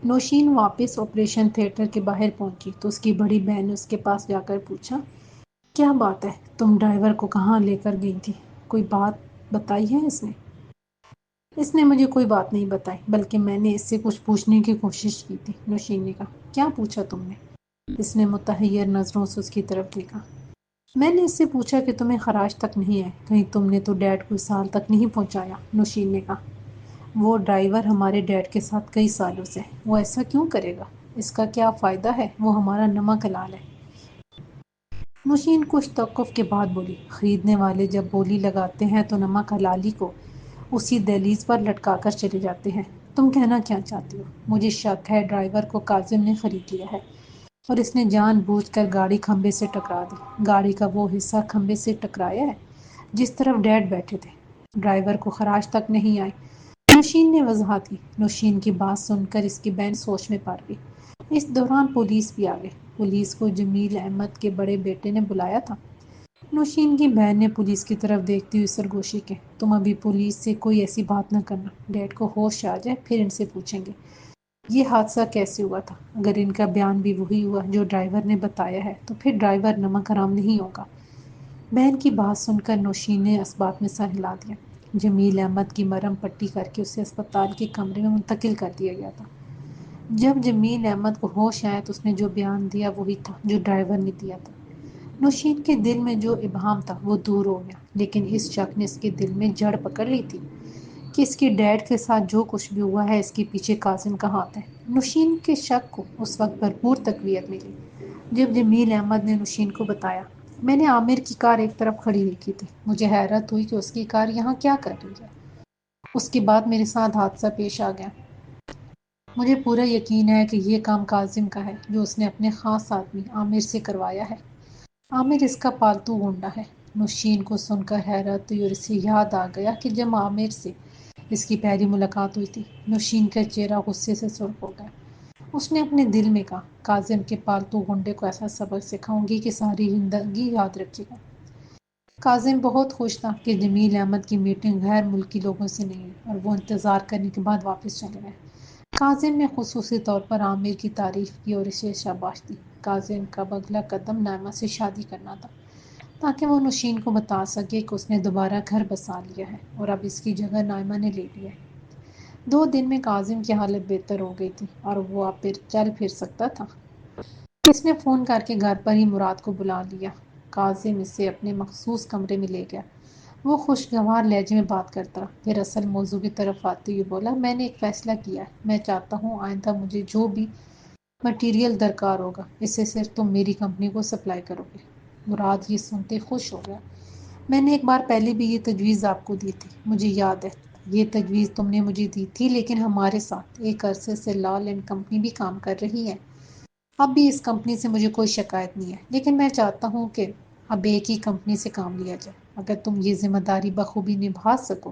نوشین واپس operation theatre کے باہر پہنچی تو اس کی بڑی بہن نے اس کے پاس جا کر پوچھا، کیا بات ہے، تم ڈرائیور کو کہاں لے کر گئی تھی؟ کوئی بات بتائی ہے اس نے؟ اس نے مجھے کوئی بات نہیں بتائی، بلکہ میں نے اس سے کچھ پوچھنے کی کوشش کی تھی۔ نوشین نے کہا، کیا پوچھا تم نے؟ اس نے متحیر نظروں سے اس کی طرف دیکھا۔ میں نے اس سے پوچھا کہ تمہیں خراج تک نہیں ہے، کہیں تم نے تو ڈیڈ کو اس حال تک نہیں پہنچایا۔ نوشین نے کہا، وہ ڈرائیور ہمارے ڈیڈ کے ساتھ کئی سالوں سے، وہ ایسا کیوں کرے گا؟ اس کا کیا فائدہ ہے؟ وہ ہمارا نمک حلال ہے۔ نوشین کچھ توقف کے بعد بولی، خریدنے والے جب بولی لگاتے ہیں تو نمک حلالی کو اسی دہلیز پر لٹکا کر چلے جاتے ہیں۔ تم کہنا کیا چاہتی ہو؟ مجھے شک ہے ڈرائیور کو کاظم نے خرید لیا ہے اور اس نے جان بوجھ کر گاڑی کھمبے سے ٹکرا دی۔ گاڑی کا وہ حصہ کھمبے سے ٹکرایا ہے جس طرف ڈیڈ بیٹھے تھے۔ ڈرائیور کو خراج تک نہیں آئی۔ نوشین نے وضاحت کی۔ نوشین کی بات سن کر اس کی بہن سوچ میں پڑ گئی۔ اس دوران پولیس بھی آ گئی۔ پولیس کو جمیل احمد کے بڑے بیٹے نے بلایا تھا۔ نوشین کی بہن نے پولیس کی طرف دیکھتی ہوئی سرگوشی کی، تم ابھی پولیس سے کوئی ایسی بات نہ کرنا، ڈیڈ کو ہوش آ جائے پھر ان سے پوچھیں گے یہ حادثہ کیسے ہوا تھا۔ اگر ان کا بیان بھی وہی ہوا جو ڈرائیور نے بتایا ہے تو پھر ڈرائیور نمک حرام نہیں ہوگا۔ بہن کی بات سن کر نوشین نے اسبات میں سر ہلا دیا۔ جمیل احمد کی مرہم پٹی کر کے اسے اسپتال کے کمرے میں منتقل کر دیا گیا تھا۔ جب جمیل احمد کو ہوش آیا تو اس نے جو بیان دیا وہی تھا جو ڈرائیور نے دیا تھا۔ نوشین کے دل میں جو ابہام تھا وہ دور ہو گیا، لیکن اس شک نے اس کے دل میں جڑ پکڑ لی تھی کہ اس کے ڈیڈ کے ساتھ جو کچھ بھی ہوا ہے اس کے پیچھے کاظم کا ہاتھ ہے۔ نوشین کے شک کو اس وقت بھرپور تقویت ملی جب جمیل احمد نے نوشین کو بتایا، میں نے عامر کی کار ایک طرف کھڑی دیکھی تھی، مجھے حیرت ہوئی کہ اس کی کار یہاں کیا کر رہی ہے۔ اس کے بعد میرے ساتھ حادثہ پیش آ گیا۔ مجھے پورا یقین ہے کہ یہ کام کاظم کا ہے جو اس نے اپنے خاص آدمی عامر سے کروایا ہے۔ عامر اس کا پالتو گنڈا ہے۔ نوشین کو سن کر حیرت ہوئی اور اسے یاد آ گیا کہ جب عامر سے اس کی پہلی ملاقات ہوئی تھی، نوشین کا چہرہ غصے سے سرخ ہو گیا۔ اس نے اپنے دل میں کہا، کاظم کے پالتو گنڈے کو ایسا سبق سکھاؤں گی کہ ساری زندگی یاد رکھے گا۔ کاظم بہت خوش تھا کہ جمیل احمد کی میٹنگ غیر ملکی لوگوں سے نہیں ہوئی اور وہ انتظار کرنے کے بعد واپس چلے گئے۔ کاظم نے خصوصی طور پر عامر کی تعریف کی اور اسے شاباش دی۔ کاظم کا اگلا قدم نائمہ سے شادی کرنا تھا تاکہ وہ نوشین کو بتا سکے کہ اس نے دوبارہ گھر بسا لیا ہے اور اب اس کی جگہ نائمہ نے لے لی ہے۔ 2 دن میں کاظم کی حالت بہتر ہو گئی تھی اور وہ اب پھر چل پھر سکتا تھا۔ اس نے فون کر کے گھر پر ہی مراد کو بلا لیا۔ کاظم اسے اپنے مخصوص کمرے میں لے گیا۔ وہ خوشگوار لہجے میں بات کرتا رہا، پھر اصل موضوع کی طرف آتے ہوئے بولا، میں نے ایک فیصلہ کیا ہے، میں چاہتا ہوں آئندہ مجھے جو بھی مٹیریل درکار ہوگا اسے صرف تم میری کمپنی کو سپلائی کرو گے۔ مراد یہ سنتے خوش ہو گیا۔ میں نے ایک بار پہلے بھی یہ تجویز آپ کو دی تھی، مجھے یاد ہے یہ تجویز تم نے مجھے دی تھی، لیکن ہمارے ساتھ ایک عرصے سے لال اینڈ کمپنی بھی کام کر رہی ہے۔ اب بھی اس کمپنی سے مجھے کوئی شکایت نہیں ہے، لیکن میں چاہتا ہوں کہ اب ایک ہی کمپنی سے کام لیا جائے۔ اگر تم یہ ذمہ داری بخوبی نبھا سکو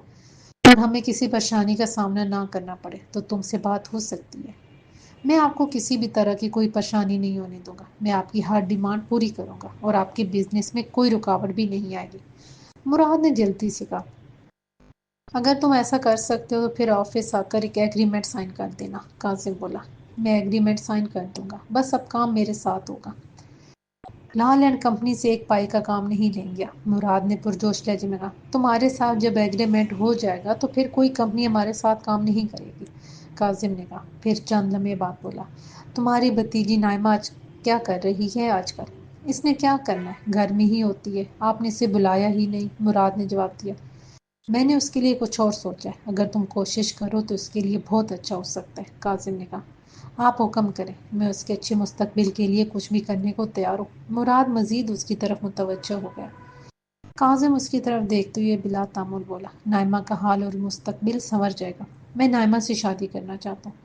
اور ہمیں کسی پریشانی کا سامنا نہ کرنا پڑے تو تم سے بات ہو سکتی ہے۔ میں آپ کو کسی بھی طرح کی کوئی پریشانی نہیں ہونے دوں گا، میں آپ کی ہر ڈیمانڈ پوری کروں گا اور آپ کے بزنس میں کوئی رکاوٹ بھی نہیں آئے گی۔ مراد نے جلدی سے کہا، اگر تم ایسا کر سکتے ہو تو پھر آفس آ کر ایک ایگریمنٹ سائن کر دینا۔ کاظم بولا، میں ایگریمنٹ سائن کر دوں گا، بس اب کام میرے ساتھ ہوگا۔ لال اینڈ کمپنی سے ایک پائی کا کام نہیں لیں گے، مراد نے پرجوش لہجے میں کہا، تمہارے ساتھ جب ایگریمنٹ ہو جائے گا تو پھر کوئی کمپنی ہمارے ساتھ کام نہیں کرے گی۔ کاظم نے کہا، پھر چند لمحے بعد بولا، تمہاری بھتیجی نائمہ کیا کر رہی ہے آج کل؟ اس نے کیا کرنا ہے، گھر میں ہی ہوتی ہے، آپ نے اسے بلایا ہی نہیں۔ مراد نے جواب دیا، میں نے اس کے لیے کچھ اور سوچا ہے، اگر تم کوشش کرو تو اس کے لیے بہت اچھا ہو سکتا ہے۔ کاظم نے کہا، آپ حکم کریں، میں اس کے اچھے مستقبل کے لیے کچھ بھی کرنے کو تیار ہوں۔ مراد مزید اس کی طرف متوجہ ہو گیا۔ کاظم اس کی طرف دیکھتے ہوئے بلا تامل بولا، نائمہ کا حال اور مستقبل سنور جائے گا، میں نائمہ سے شادی کرنا چاہتا ہوں۔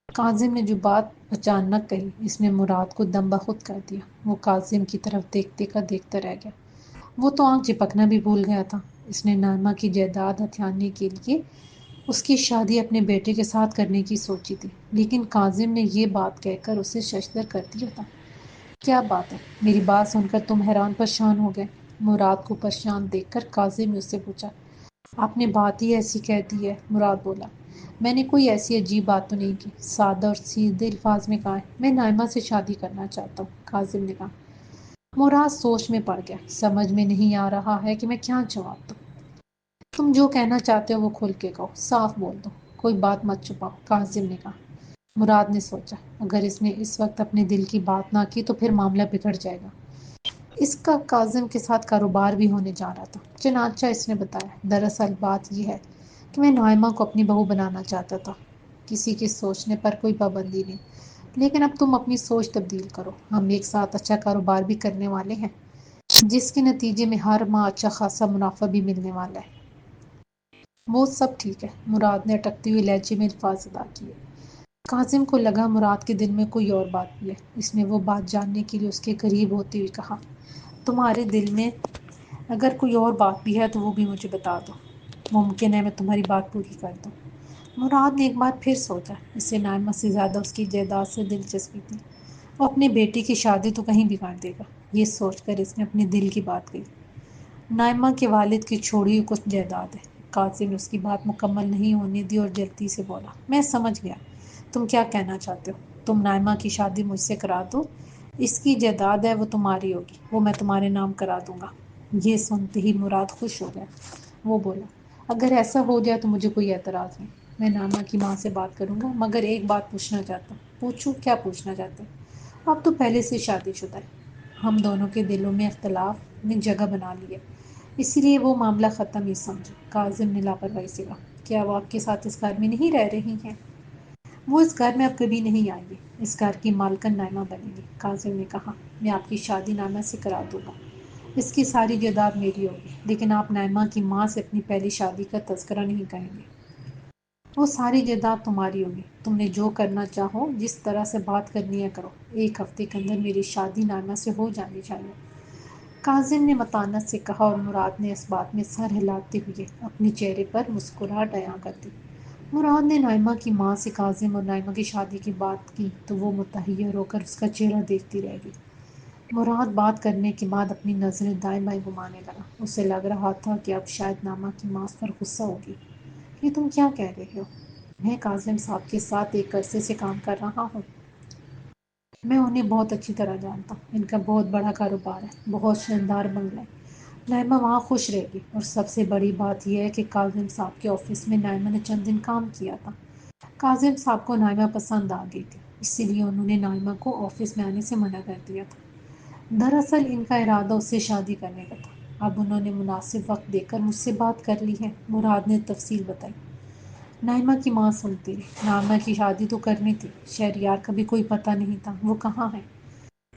کاظم نے جو بات اچانک کہی اس نے مراد کو دم بخود کر دیا۔ وہ کاظم کی طرف دیکھتے کا دیکھتا رہ گیا۔ وہ تو آنکھ جھپکنا بھی بھول گیا تھا۔ اس نے نائمہ کی جائیداد ہتھیانے کے لیے اس کی شادی اپنے بیٹے کے ساتھ کرنے کی سوچی تھی، لیکن کاظم نے یہ بات کہہ کر اسے ششدر کر دیا تھا۔ کیا بات ہے، میری بات سن کر تم حیران پریشان ہو گئے؟ مراد کو پریشان دیکھ کر کاظم نے اس سے پوچھا، آپ نے بات ہی ایسی کہہ دی ہے۔ مراد بولا، میں نے کوئی ایسی عجیب بات تو نہیں کی، سادہ اور سیدھے الفاظ میں کہا ہے میں نائمہ سے شادی کرنا چاہتا ہوں، کاظم نے کہا۔ مراد سوچ میں پڑ گیا، سمجھ میں نہیں آ رہا ہے کہ میں کیا جواب دوں۔ تم جو کہنا چاہتے ہو وہ کھل کے کہو، صاف بول دو، کوئی بات مت چھپاؤ، کاظم نے کہا۔ مراد نے سوچا اگر اس نے اس وقت اپنے دل کی بات نہ کی تو پھر معاملہ بگڑ جائے گا۔ اس کا کاظم کے ساتھ کاروبار بھی ہونے جا رہا تھا، چنانچہ اس نے بتایا دراصل بات یہ ہے کہ میں نائمہ کو اپنی بہو بنانا چاہتا تھا، کسی کے سوچنے پر کوئی پابندی نہیں، لیکن اب تم اپنی سوچ تبدیل کرو، ہم ایک ساتھ اچھا کاروبار بھی کرنے والے ہیں جس کے نتیجے میں ہر ماہ اچھا خاصا منافع بھی ملنے والا ہے۔ وہ سب ٹھیک ہے، مراد نے اٹکتے ہوئے لہجے میں الفاظ ادا کیے۔ کاظم کو لگا مراد کے دل میں کوئی اور بات بھی ہے، اس نے وہ بات جاننے کے لیے اس کے قریب ہوتے ہوئے کہا تمہارے دل میں اگر کوئی اور بات بھی ہے تو وہ بھی مجھے بتا دو، ممکن ہے میں تمہاری بات پوری کر دوں۔ مراد نے ایک بار پھر سوچا، اسے نائمہ سے زیادہ اس کی جائیداد سے دلچسپی تھی، وہ اپنے بیٹے کی شادی تو کہیں بگاڑ دے گا، یہ سوچ کر اس نے اپنے دل کی بات کہی۔ نائمہ کے والد کی چھوڑی ہوئی کچھ جائیداد ہے۔ کاظم نے اس کی بات مکمل نہیں ہونے دی اور جلدی سے بولا میں سمجھ گیا تم کیا کہنا چاہتے ہو، تم نائمہ کی شادی مجھ سے کرا دو، اس کی جائیداد ہے وہ تمہاری ہوگی، وہ میں تمہارے نام کرا دوں گا۔ یہ سنتے ہی مراد خوش ہو گیا، وہ بولا اگر ایسا ہو جائے تو مجھے کوئی اعتراض نہیں، میں نائمہ کی ماں سے بات کروں گا، مگر ایک بات پوچھنا چاہتا ہوں۔ پوچھو، کیا پوچھنا چاہتے ہیں؟ اب تو پہلے سے شادی شدہ ہے، ہم دونوں کے دلوں میں اختلاف نے جگہ بنا لی ہے، اسی لیے وہ معاملہ ختم ہی سمجھو۔ کاظم نے لاپرواہی سے کہا کیا وہ آپ کے ساتھ اس گھر میں نہیں رہ رہی ہیں؟ وہ اس گھر میں اب کبھی نہیں آئیں گی، اس گھر کی مالکن نائمہ بنے گی، کاظم نے کہا۔ میں آپ کی شادی نائمہ سے کرا دوں گا، اس کی ساری جائیداد میری ہوگی، لیکن آپ نائمہ کی ماں سے اپنی پہلی شادی کا تذکرہ نہیں کہیں گے، وہ ساری جائیداد تمہاری ہوگی، تم نے جو کرنا چاہو، جس طرح سے بات کرنی ہے کرو، ایک ہفتے کے اندر میری شادی نائمہ سے ہو جانی چاہیے، کاظم نے متانت سے کہا، اور مراد نے اس بات میں سر ہلاتے ہوئے اپنے چہرے پر مسکراہٹ عیاں کر دی۔ مراد نے نائمہ کی ماں سے کاظم اور نائمہ کی شادی کی بات کی تو وہ متحیر ہو کر اس کا چہرہ دیکھتی رہ گئی۔ مراد بات کرنے کے بعد اپنی نظریں دائیں بائیں گھمانے لگا، اسے لگ رہا تھا کہ اب شاید نائمہ کی ماں اس پر غصہ ہوگی۔ یہ تم کیا کہہ رہے ہو؟ میں کاظم صاحب کے ساتھ ایک عرصے سے کام کر رہا ہوں، میں انہیں بہت اچھی طرح جانتا ہوں، ان کا بہت بڑا کاروبار ہے، بہت شاندار بنگلہ ہے، نائمہ وہاں خوش رہے گی، اور سب سے بڑی بات یہ ہے کہ کاظم صاحب کے آفس میں نائمہ نے چند دن کام کیا تھا، کاظم صاحب کو نائمہ پسند آ گئی تھی، اسی لیے انہوں نے نائمہ کو آفس میں آنے سے منع کر دیا تھا۔ دراصل ان کا ارادہ اس سے شادی کرنے کا تھا، اب انہوں نے مناسب وقت دیکھ کر مجھ سے بات کر لی ہے، مراد نے تفصیل بتائی۔ نائمہ کی ماں سنتی رہی، نائمہ کی شادی تو کرنی تھی، شہریار کا بھی کوئی پتہ نہیں تھا، وہ کہاں ہے؟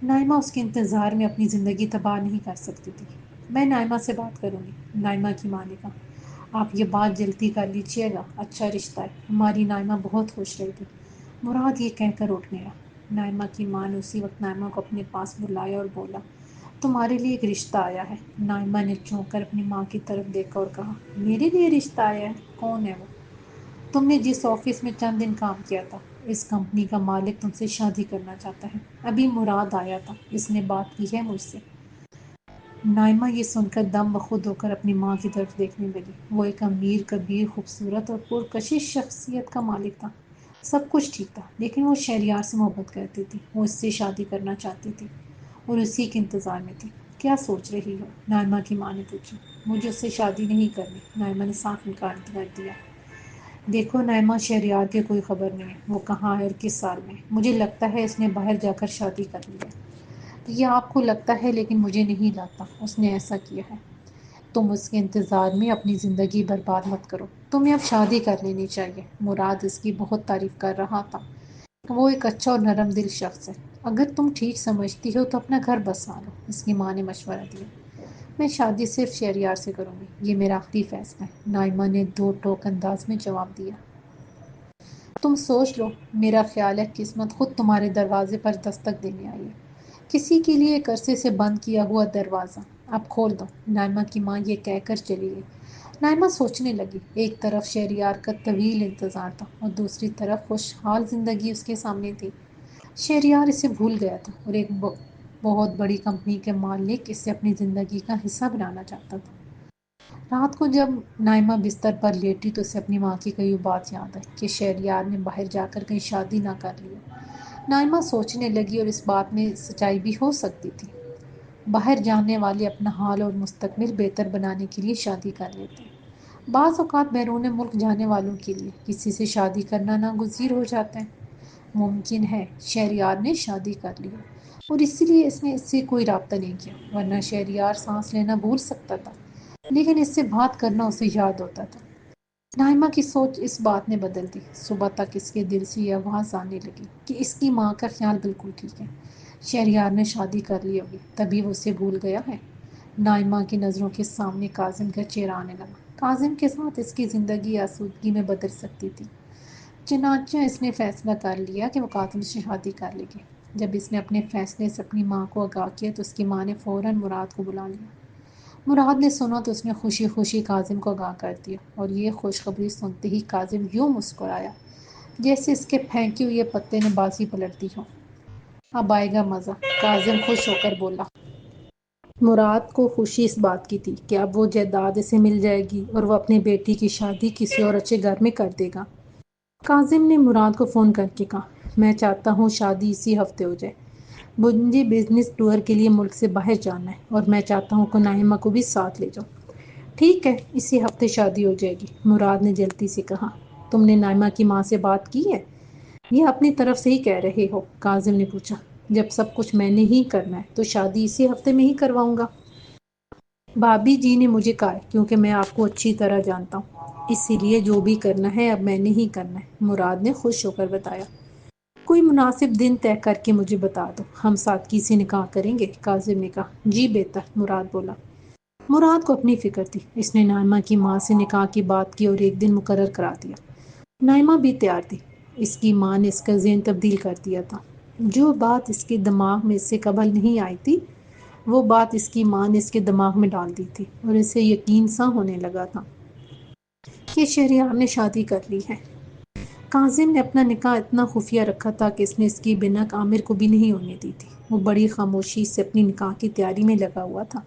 نائمہ اس کے انتظار میں اپنی زندگی تباہ نہیں کر سکتی تھی۔ میں نائمہ سے بات کروں گی، نائمہ کی ماں نے کہا۔ آپ یہ بات جلدی کر لیجیے گا، اچھا رشتہ ہے، ہماری نائمہ بہت خوش رہے گی، مراد یہ کہہ کر اٹھ گیا۔ نائمہ کی ماں نے اسی وقت نائمہ کو اپنے پاس بلایا اور بولا تمہارے لیے ایک رشتہ آیا ہے۔ نائمہ نے چونک کر اپنی ماں کی طرف دیکھا اور کہا میرے لیے رشتہ آیا ہے؟ کون ہے وہ؟ تم نے جس آفس میں چند دن کام کیا تھا، اس کمپنی کا مالک تم سے شادی کرنا چاہتا ہے، ابھی مراد آیا تھا، اس نے بات کی ہے مجھ سے۔ نائمہ یہ سن کر دم بخود ہو کر اپنی ماں کی طرف دیکھنے لگی، وہ ایک امیر کبیر خوبصورت اور پرکشش شخصیت کا مالک تھا، سب کچھ ٹھیک تھا، لیکن وہ شہریار سے محبت کرتی تھی، وہ اس سے شادی کرنا چاہتی تھی اور اسی کے انتظار میں تھی۔ کیا سوچ رہی ہو؟ نائمہ کی ماں نے پوچھا۔ مجھے اس سے شادی نہیں کرنی، نائمہ نے صاف انکار کر دیا۔ دیکھو نائمہ، شہریار کی کوئی خبر نہیں ہے، وہ کہاں ہے اور کس سال میں، مجھے لگتا ہے اس نے باہر جا کر شادی کر لی ہے۔ یہ آپ کو لگتا ہے لیکن مجھے نہیں لگتا اس نے ایسا کیا ہے، تم اس کے انتظار میں اپنی زندگی برباد مت کرو، تمہیں اب شادی کر لینی چاہیے، مراد اس کی بہت تعریف کر رہا تھا، وہ ایک اچھا اور نرم دل شخص ہے، اگر تم ٹھیک سمجھتی ہو تو اپنا گھر بسا لو، اس کی ماں نے مشورہ دیا۔ میں شادی صرف شہریار سے کروں گی، یہ میرا آخری فیصلہ ہے، نائمہ نے دو ٹوک انداز میں جواب دیا۔ تم سوچ لو، میرا خیال ہے قسمت خود تمہارے دروازے پر دستک دینے آئی ہے، کسی کے لیے ایک عرصے سے بند کیا ہوا دروازہ اب کھول دو، نائمہ کی ماں یہ کہہ کر چلی گئی۔ نائمہ سوچنے لگی، ایک طرف شہریار کا طویل انتظار تھا اور دوسری طرف خوشحال زندگی اس کے سامنے تھی، شہریار اسے بھول گیا تھا اور ایک بہت بڑی کمپنی کے مالک اسے اپنی زندگی کا حصہ بنانا چاہتا تھا۔ رات کو جب نائمہ بستر پر لیٹی تو اسے اپنی ماں کی کئی بات یاد آئی کہ شہریار نے باہر جا کر کہیں شادی نہ کر لی۔ نائمہ سوچنے لگی اور اس بات میں سچائی بھی ہو سکتی تھی۔ باہر جانے والے اپنا حال اور مستقبل بہتر بنانے کے لیے شادی کر لیتے ہیں۔ بعض اوقات بیرون ملک جانے والوں کے لیے کسی سے شادی کرنا ناگزیر ہو جاتا ہے۔ ممکن ہے شہریار نے شادی کر لی اور اسی لیے اس نے اس سے کوئی رابطہ نہیں کیا، ورنہ شہریار سانس لینا بھول سکتا تھا، لیکن اس سے بات کرنا اسے یاد ہوتا تھا۔ نائمہ کی سوچ اس بات نے بدل دی۔ صبح تک اس کے دل سے یہ آواز آنے لگی کہ اس کی ماں کا خیال بالکل ٹھیک ہے، شہریار نے شادی کر لی ہوگی، تبھی وہ اسے بھول گیا ہے۔ نائمہ کی نظروں کے سامنے کاظم کا چہرہ آنے لگا۔ کاظم کے ساتھ اس کی زندگی آسودگی میں بدل سکتی تھی۔ چنانچہ اس نے فیصلہ کر لیا کہ وہ کاظم سے شادی کر لے گی۔ جب اس نے اپنے فیصلے سے اپنی ماں کو آگاہ کیا تو اس کی ماں نے فوراً مراد کو بلا لیا۔ مراد نے سنا تو اس نے خوشی خوشی کاظم کو آگاہ کر دیا، اور یہ خوشخبری سنتے ہی کاظم یوں مسکرایا جیسے اس کے پھینکے ہوئے پتے نے بازی پلٹ دی ہو۔ اب آئے گا مزہ، کاظم خوش ہو کر بولا۔ مراد کو خوشی اس بات کی تھی کہ اب وہ جائیداد اسے مل جائے گی اور وہ اپنی بیٹی کی شادی کسی اور اچھے گھر میں کر دے گا۔ کاظم نے مراد کو فون کر کے کہا، میں چاہتا ہوں شادی اسی ہفتے ہو جائے۔ مجھے بزنس ٹور کے لیے ملک سے باہر جانا ہے اور میں چاہتا ہوں کہ نائمہ کو بھی ساتھ لے جاؤ۔ ٹھیک ہے، اسی ہفتے شادی ہو جائے گی، مراد نے جلدی سے کہا۔ تم نے نائمہ کی ماں سے بات کی ہے؟ یہ اپنی طرف سے ہی کہہ رہے ہو، کاظم نے پوچھا۔ جب سب کچھ میں نے ہی کرنا ہے تو شادی اسی ہفتے میں ہی کرواؤں گا۔ بھابی جی نے مجھے کہا ہے کیونکہ میں آپ کو اچھی طرح جانتا ہوں، اسی لیے جو بھی کرنا ہے اب میں نے ہی کرنا ہے، مراد نے خوش ہو کر بتایا۔ کوئی مناسب دن طے کر کے مجھے بتا دو، ہم سادگی سے نکاح کریں گے، کاظم نے کہا۔ جی بہتر، مراد بولا۔ مراد کو اپنی فکر تھی، اس نے نائمہ کی ماں سے نکاح کی بات کی اور ایک دن مقرر کرا دیا۔ نائمہ بھی تیار تھی، اس کی ماں نے اس کا ذہن تبدیل کر دیا تھا۔ جو بات اس کے دماغ میں اس سے قبل نہیں آئی تھی، وہ بات اس کی ماں نے اس کے دماغ میں ڈال دی تھی اور اسے یقین سا ہونے لگا تھا کہ شہریار نے شادی کر لی ہے۔ کاظم نے اپنا نکاح اتنا خفیہ رکھا تھا کہ اس نے اس کی بنک عامر کو بھی نہیں ہونے دی تھی۔ وہ بڑی خاموشی سے اپنی نکاح کی تیاری میں لگا ہوا تھا۔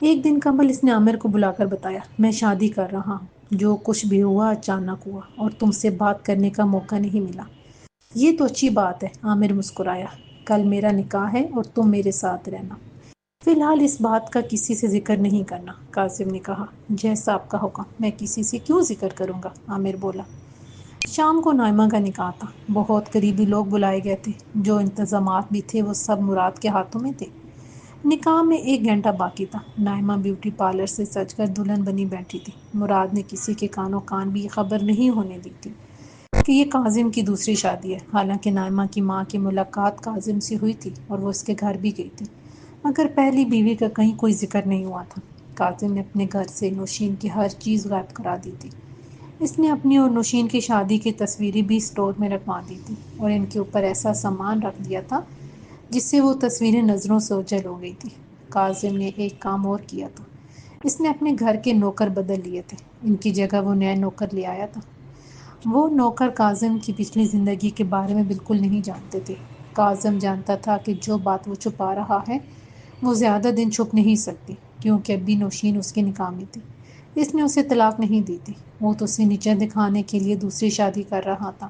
ایک دن قبل اس نے عامر کو بلا کر بتایا، میں شادی کر رہا ہوں، جو کچھ بھی ہوا اچانک ہوا اور تم سے بات کرنے کا موقع نہیں ملا۔ یہ تو اچھی بات ہے، عامر مسکرایا۔ کل میرا نکاح ہے اور تم میرے ساتھ رہنا۔ فی الحال اس بات کا کسی سے ذکر نہیں کرنا، کاظم نے کہا۔ جیسا آپ کا حکم، میں کسی سے کیوں ذکر کروں گا، عامر بولا۔ شام کو نائمہ کا نکاح تھا۔ بہت قریبی لوگ بلائے گئے تھے، جو انتظامات بھی تھے وہ سب مراد کے ہاتھوں میں تھے۔ نکاح میں 1 گھنٹہ باقی تھا۔ نائمہ بیوٹی پارلر سے سج کر دلہن بنی بیٹھی تھی۔ مراد نے کسی کے کانوں کان بھی یہ خبر نہیں ہونے دی تھی کہ یہ کاظم کی دوسری شادی ہے، حالانکہ نائمہ کی ماں کی ملاقات کاظم سے ہوئی تھی اور وہ اس کے گھر بھی گئی تھی، مگر پہلی بیوی کا کہیں کوئی ذکر نہیں ہوا تھا۔ کاظم نے اپنے گھر سے نوشین کی ہر چیز غائب کرا دی تھی۔ اس نے اپنی اور نوشین کی شادی کی تصویریں بھی اسٹور میں رکھوا دی تھی اور ان کے اوپر ایسا سامان رکھ دیا تھا جس سے وہ تصویریں نظروں سے اوجھل ہو گئی تھی۔ کاظم نے ایک کام اور کیا تھا، اس نے اپنے گھر کے نوکر بدل لیے تھے، ان کی جگہ وہ نیا نوکر لے آیا تھا۔ وہ نوکر کاظم کی پچھلی زندگی کے بارے میں بالکل نہیں جانتے تھے۔ کاظم جانتا تھا کہ جو بات وہ چھپا رہا ہے وہ زیادہ دن چھپ نہیں سکتی، کیونکہ اب بھی نوشین اس کے نکاح میں تھی۔ اس نے اسے طلاق نہیں دی تھی، وہ تو اسے نیچے دکھانے کے لیے دوسری شادی کر رہا تھا۔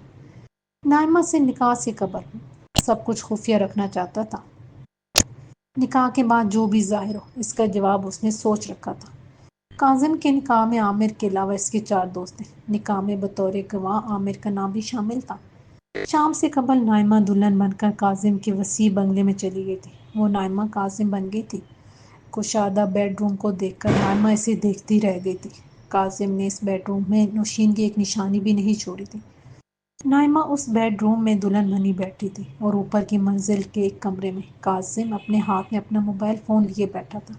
نائمہ سے نکاح سے قبل سب کچھ خفیہ رکھنا چاہتا تھا، نکاح کے بعد جو بھی ظاہر ہو اس کا جواب اس نے سوچ رکھا تھا۔ کاظم کے نکاح میں عامر کے علاوہ اس کے 4 دوست تھے۔ نکاح میں بطور گواہ عامر کا نام بھی شامل تھا۔ شام سے قبل نائمہ دلہن بن کر کاظم کے وسیع بنگلے میں چلی گئی تھی۔ وہ نائمہ کاظم بن گئی تھی۔ کشادہ بیڈ روم کو دیکھ کر نائمہ اسے دیکھتی رہ گئی تھی۔ کاظم نے اس بیڈ روم میں نوشین کی ایک نشانی بھی نہیں چھوڑی تھی۔ نائمہ اس بیڈ روم میں دلہن بنی بیٹھی تھی اور اوپر کی منزل کے ایک کمرے میں کاظم اپنے ہاتھ میں اپنا موبائل فون لیے بیٹھا تھا۔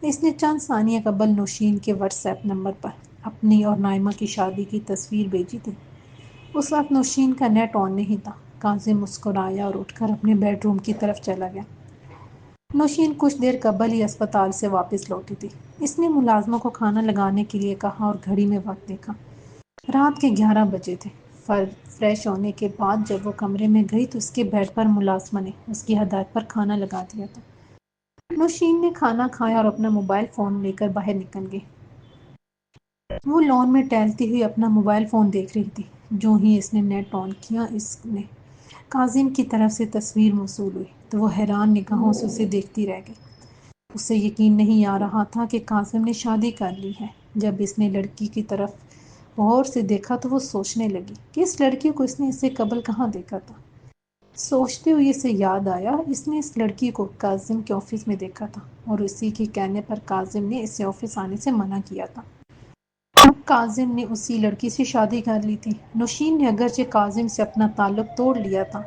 اس نے چند ثانیے قبل نوشین کے واٹس ایپ نمبر پر اپنی اور نائمہ کی شادی کی تصویر بھیجی تھی۔ اس وقت نوشین کا نیٹ آن نہیں تھا۔ کاظم مسکرایا اور اٹھ کر اپنے بیڈ روم کی طرف چلا گیا۔ نوشین کچھ دیر قبل ہی اسپتال سے واپس لوٹی تھی۔ اس نے ملازموں کو کھانا لگانے کے لیے کہا اور گھڑی میں وقت دیکھا۔ رات کے 11 بجے تھے۔ فریش ہونے کے بعد جب وہ کمرے میں گئی تو اس کے بیڈ پر ملازمہ نے اس کی ہدایت پر کھانا لگا دیا تھا۔ نوشین نے کھانا کھایا اور اپنا موبائل فون لے کر باہر نکل گئی۔ وہ لان میں ٹہلتی ہوئی اپنا موبائل فون دیکھ رہی تھی۔ جو ہی اس نے نیٹ آن کیا، اس نے کاظم کی طرف سے تصویر موصول ہوئی تو وہ حیران نگاہوں سے اسے دیکھتی رہ گئی۔ اسے یقین نہیں آ رہا تھا کہ کاظم نے شادی کر لی ہے۔ جب اس نے لڑکی کی طرف غور سے دیکھا تو وہ سوچنے لگی کہ اس لڑکی کو اس نے اس سے قبل کہاں دیکھا تھا۔ سوچتے ہوئے اسے یاد آیا اس نے اس لڑکی کو کاظم کے آفس میں دیکھا تھا اور اسی کے کہنے پر کاظم نے اسے آفس آنے سے منع کیا تھا۔ اب کاظم نے اسی لڑکی سے شادی کر لی تھی۔ نوشین نے اگرچہ کاظم سے اپنا تعلق توڑ لیا تھا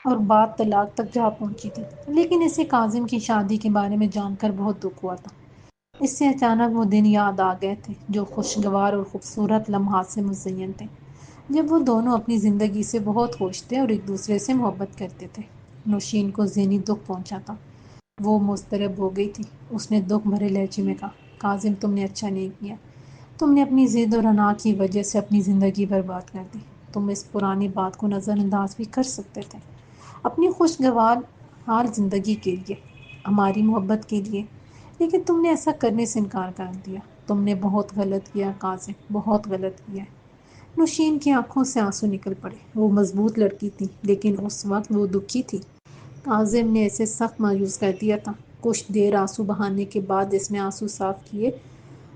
اور بات طلاق تک جا پہنچی تھی، لیکن اسے کاظم کی شادی کے بارے میں جان کر بہت دکھ ہوا تھا۔ اس سے اچانک وہ دن یاد آ گئے تھے جو خوشگوار اور خوبصورت لمحات سے مزین تھے، جب وہ دونوں اپنی زندگی سے بہت خوش تھے اور ایک دوسرے سے محبت کرتے تھے۔ نوشین کو ذہنی دکھ پہنچا تھا۔ وہ مضطرب ہو گئی تھی۔ اس نے دکھ بھرے لہجے میں کہا، کاظم تم نے اچھا نہیں کیا۔ تم نے اپنی ضد اور انا کی وجہ سے اپنی زندگی برباد کر دی۔ تم اس پرانی بات کو نظر انداز بھی کر سکتے تھے اپنی خوشگوار حال زندگی کے لیے، ہماری محبت کے لیے، لیکن تم نے ایسا کرنے سے انکار کر دیا۔ تم نے بہت غلط کیا کاظم، بہت غلط کیا۔ نوشین کی آنکھوں سے آنسو نکل پڑے۔ وہ مضبوط لڑکی تھی لیکن اس وقت وہ دکھی تھی۔ کاظم نے اسے سخت مایوس کر دیا تھا۔ کچھ دیر آنسو بہانے کے بعد اس نے آنسو صاف کیے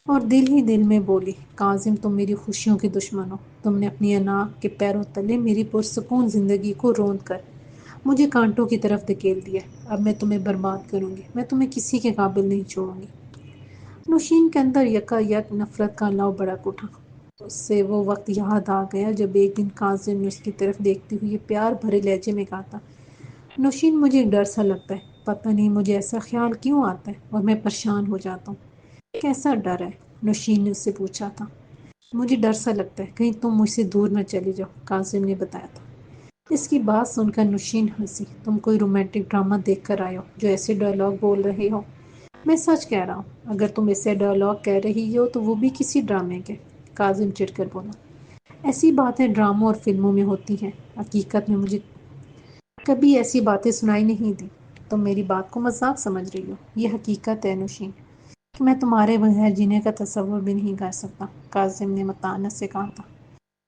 اور دل ہی دل میں بولی، کاظم تم میری خوشیوں کے دشمن ہو۔ تم نے اپنی انا کے پیروں تلے میری پرسکون زندگی کو روند کر مجھے کانٹوں کی طرف دھکیل دیا۔ اب میں تمہیں برباد کروں گی، میں تمہیں کسی کے قابل نہیں چھوڑوں گی۔ نوشین کے اندر یکا یک نفرت کا لو بڑک اٹھا۔ اس سے وہ وقت یاد آ گیا جب ایک دن کاظم نے اس کی طرف دیکھتے ہوئے پیار بھرے لہجے میں کہا تھا، نوشین مجھے ایک ڈر سا لگتا ہے، پتہ نہیں مجھے ایسا خیال کیوں آتا ہے اور میں پریشان ہو جاتا ہوں۔ کیسا ڈر ہے؟ نوشین نے اس سے پوچھا تھا۔ مجھے ڈر سا لگتا ہے کہیں تم مجھ سے دور نہ چلی جاؤ، کاظم نے بتایا تھا۔ اس کی بات سن کر نوشین ہنسی، تم کوئی رومانٹک ڈرامہ دیکھ کر آئے ہو جو ایسے ڈائلاگ بول رہے ہو؟ میں سچ کہہ رہا ہوں، اگر تم ایسے ڈائلاگ کہہ رہی ہو تو وہ بھی کسی ڈرامے کے۔ کاظم چڑھ کر بولا، ایسی باتیں ڈراموں اور فلموں میں ہوتی ہیں، حقیقت میں مجھے کبھی ایسی باتیں سنائی نہیں دی۔ تم میری بات کو مذاق سمجھ رہی ہو، یہ حقیقت ہے نوشین کہ میں تمہارے بغیر جینے کا تصور بھی نہیں کر سکتا، کاظم نے متانت سے کہا تھا۔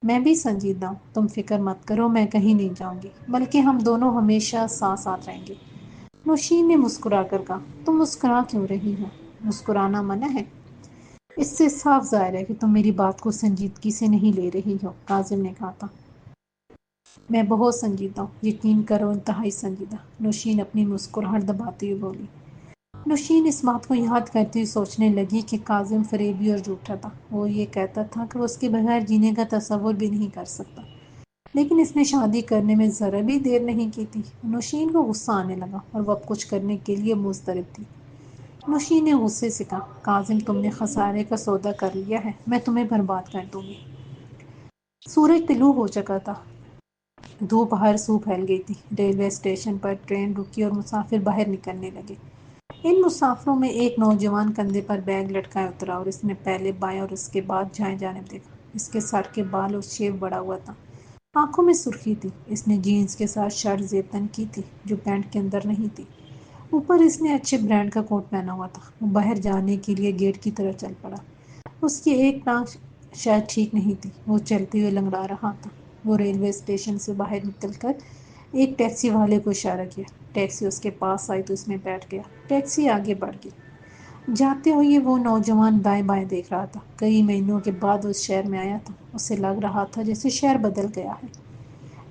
میں بھی سنجیدہ ہوں، تم فکر مت کرو، میں کہیں نہیں جاؤں گی، بلکہ ہم دونوں ہمیشہ ساتھ ساتھ رہیں گے۔ نوشین نے مسکرا کر کہا، تم مسکرا کیوں رہی ہو؟ مسکرانا منع ہے؟ اس سے صاف ظاہر ہے کہ تم میری بات کو سنجیدگی سے نہیں لے رہی ہو، کاظم نے کہا تھا۔ میں بہت سنجیدہ ہوں، یقین کرو انتہائی سنجیدہ، نوشین اپنی مسکراہٹ دباتے ہوئے بولی۔ نوشین اس بات کو یاد کرتی ہوئی سوچنے لگی کہ کاظم فریبی اور جھوٹا تھا۔ وہ یہ کہتا تھا کہ وہ اس کے بغیر جینے کا تصور بھی نہیں کر سکتا، لیکن اس نے شادی کرنے میں ذرا بھی دیر نہیں کی تھی۔ نوشین کو غصہ آنے لگا اور وہ اب کچھ کرنے کے لیے مضطرب تھی۔ نوشین نے غصے سے کہا، کاظم تم نے خسارے کا سودا کر لیا ہے، میں تمہیں برباد کر دوں گی۔ سورج طلوع ہو چکا تھا، دھوپ ہر سو پھیل گئی تھی۔ ریلوے اسٹیشن پر ٹرین رکی اور مسافر باہر نکلنے لگے۔ ان مسافروں میں ایک نوجوان کندھے پر بیگ لٹکائے اترا اور اس نے پہلے بائیں اور اس کے بعد دائیں جانب دیکھا۔ اس کے سر کے بال اور شیو بڑا ہوا تھا، آنکھوں میں سرخی تھی۔ اس نے جینز کے ساتھ شرٹ زیب تن کی تھی جو پینٹ کے اندر نہیں تھی۔ اوپر اس نے اچھے برانڈ کا کوٹ پہنا ہوا تھا۔ وہ باہر جانے کے لیے گیٹ کی طرف چل پڑا۔ اس کی ایک ٹانگ شاید ٹھیک نہیں تھی، وہ چلتے ہوئے لنگڑا رہا تھا۔ وہ ریلوے اسٹیشن سے باہر نکل کر ایک ٹیکسی والے کو اشارہ کیا۔ ٹیکسی اس کے پاس آئی تو اس میں بیٹھ گیا۔ ٹیکسی آگے بڑھ گئی۔ جاتے ہوئے وہ نوجوان دائیں بائیں دیکھ رہا تھا۔ کئی مہینوں کے بعد وہ اس شہر میں آیا تھا۔ اسے لگ رہا تھا جیسے شہر بدل گیا ہے۔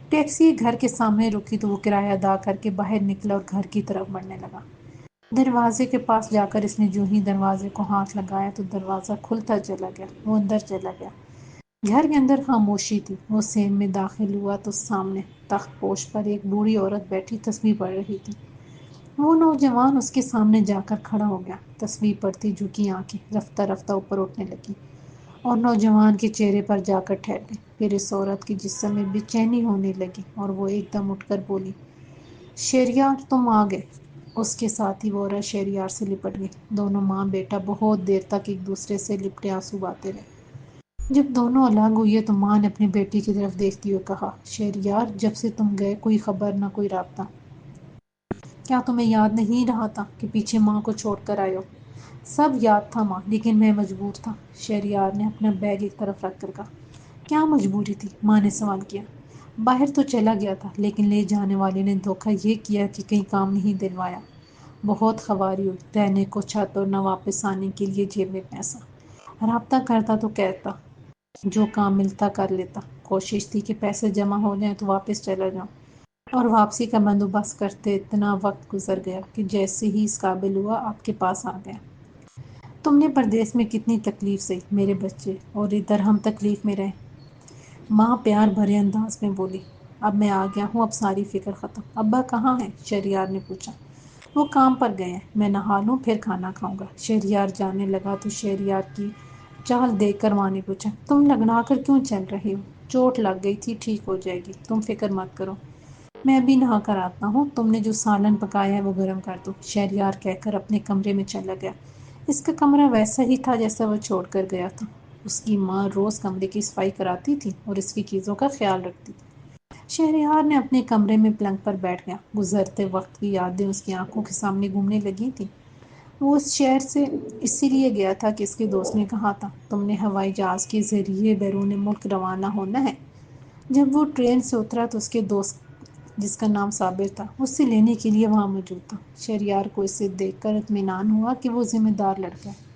ٹیکسی ایک گھر کے سامنے رکی تو وہ کرایہ ادا کر کے باہر نکلا اور گھر کی طرف بڑھنے لگا۔ دروازے کے پاس جا کر اس نے جو ہی دروازے کو ہاتھ لگایا تو دروازہ کھلتا چلا گیا۔ وہ اندر چلا گیا۔ گھر کے اندر خاموشی تھی۔ وہ سین میں داخل ہوا تو سامنے تخت پوش پر ایک بوڑھی عورت بیٹھی تسبیح پڑھ رہی تھی۔ وہ نوجوان اس کے سامنے جا کر کھڑا ہو گیا۔ تسبیح پڑھتی جھکی آنکھیں رفتہ رفتہ اوپر اٹھنے لگی اور نوجوان کے چہرے پر جا کر ٹھہر گئی۔ پھر اس عورت کی جسم میں بے چینی ہونے لگی اور وہ ایک دم اٹھ کر بولی، شہریار تم آ گئے۔ اس کے ساتھ ہی وہ عورت شہریار سے لپٹ گئی۔ دونوں ماں بیٹا بہت دیر تک ایک دوسرے سے لپٹے آنسو بہاتے رہے۔ جب دونوں الگ ہوئے تو ماں نے اپنی بیٹی کی طرف دیکھتے ہوئے کہا، شہریار جب سے تم گئے کوئی خبر نہ کوئی رابطہ، کیا تمہیں یاد نہیں رہا تھا کہ پیچھے ماں کو چھوڑ کر آئے ہو؟ سب یاد تھا ماں، لیکن میں مجبور تھا۔ شہریار نے اپنا بیگ ایک طرف رکھ کر کہا۔ کیا مجبوری تھی؟ ماں نے سوال کیا۔ باہر تو چلا گیا تھا، لیکن لے جانے والے نے دھوکہ یہ کیا کہ کہیں کام نہیں دلوایا۔ بہت خواری ہوئی، رہنے کو چھت اور نہ واپس آنے کے لیے جیب میں پیسہ۔ رابطہ کرتا تو کہتا، جو کام ملتا کر لیتا۔ کوشش تھی کہ پیسے جمع ہو جائیں تو واپس چلا جاؤں، اور واپسی کا بندوبست کرتے اتنا وقت گزر گیا کہ جیسے ہی اس قابل ہوا آپ کے پاس آ گیا۔ تم نے پردیس میں کتنی تکلیف سہی میرے بچے، اور ادھر ہم تکلیف میں رہے۔ ماں پیار بھرے انداز میں بولی۔ اب میں آ گیا ہوں، اب ساری فکر ختم۔ ابا کہاں ہیں؟ شہریار نے پوچھا۔ وہ کام پر گئے ہیں، میں نہا لوں پھر کھانا کھاؤں گا۔ شہریار جانے لگا تو شہریار کی چال دیکھ کر ماں نے پوچھا، تم لگنا کر کیوں چل رہی ہو؟ چوٹ لگ گئی تھی، ٹھیک ہو جائے گی، تم فکر مت کرو۔ میں ابھی نہا کر آتا ہوں، تم نے جو سالن پکایا ہے وہ گرم کر دو۔ شہریار کہہ کر اپنے کمرے میں چلا گیا۔ اس کا کمرہ ویسا ہی تھا جیسا وہ چھوڑ کر گیا تھا۔ اس کی ماں روز کمرے کی صفائی کراتی تھی اور اس کی چیزوں کا خیال رکھتی تھی۔ شہریار نے اپنے کمرے میں پلنگ پر بیٹھ گیا۔ گزرتے وقت کی یادیں اس کی آنکھوں کے سامنے گھومنے لگی تھیں۔ وہ اس شہر سے اسی لیے گیا تھا کہ اس کے دوست نے کہا تھا، تم نے ہوائی جہاز کے ذریعے بیرون ملک روانہ ہونا ہے۔ جب وہ ٹرین سے اترا تو اس کے دوست، جس کا نام صابر تھا، اس سے لینے کے لیے وہاں موجود تھا۔ شہریار کو اسے دیکھ کر اطمینان ہوا کہ وہ ذمہ دار لڑکا ہے۔